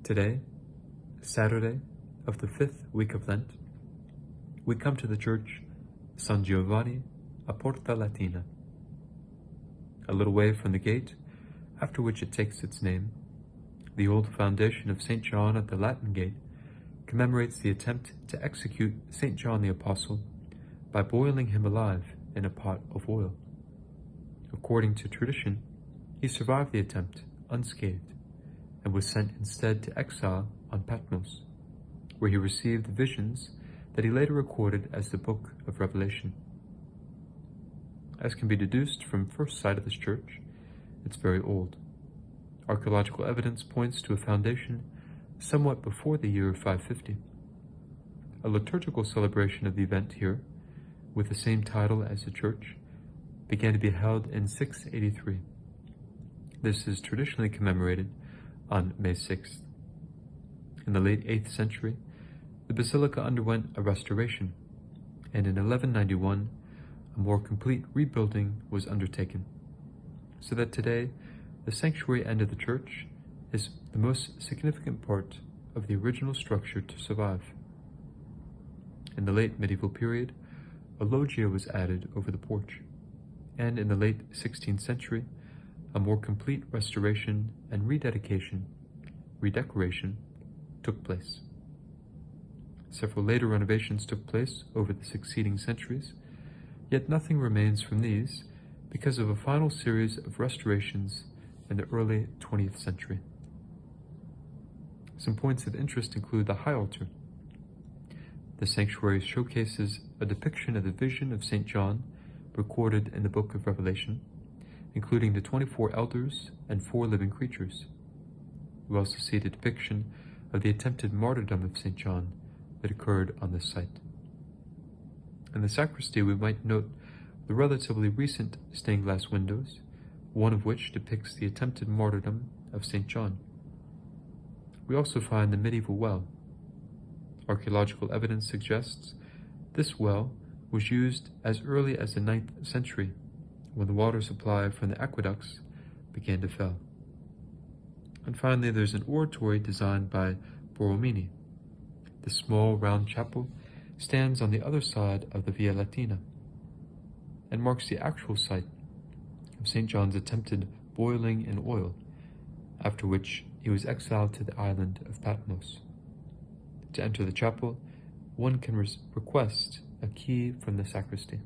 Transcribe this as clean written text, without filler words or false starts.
Today, Saturday of the 5th week of Lent, we come to the church San Giovanni a Porta Latina. A little way from the gate, after which it takes its name, the old foundation of St. John at the Latin Gate commemorates the attempt to execute St. John the Apostle by boiling him alive in a pot of oil. According to tradition, he survived the attempt unscathed and was sent instead to exile on Patmos, where he received visions that he later recorded as the Book of Revelation. As can be deduced from first sight of this church, it's very old. Archaeological evidence points to a foundation somewhat before the year 550. A liturgical celebration of the event here, with the same title as the church, began to be held in 683. This is traditionally commemorated on May 6th. In the late 8th century, the basilica underwent a restoration, and in 1191, a more complete rebuilding was undertaken, so that today the sanctuary end of the church is the most significant part of the original structure to survive. In the late medieval period, a loggia was added over the porch, and in the late 16th century, a more complete restoration and redecoration took place. Several later renovations took place over the succeeding centuries, yet nothing remains from these because of a final series of restorations in the early 20th century. Some points of interest include the high altar. The sanctuary showcases a depiction of the vision of St. John recorded in the Book of Revelation, including the 24 elders and 4 living creatures. We also see the depiction of the attempted martyrdom of St. John that occurred on this site. In the sacristy, we might note the relatively recent stained glass windows, one of which depicts the attempted martyrdom of St. John. We also find the medieval well. Archaeological evidence suggests this well was used as early as the 9th century, when the water supply from the aqueducts began to fail. And finally, there's an oratory designed by Borromini. The small round chapel stands on the other side of the Via Latina and marks the actual site of St. John's attempted boiling in oil, after which he was exiled to the island of Patmos. To enter the chapel, one can request a key from the sacristy.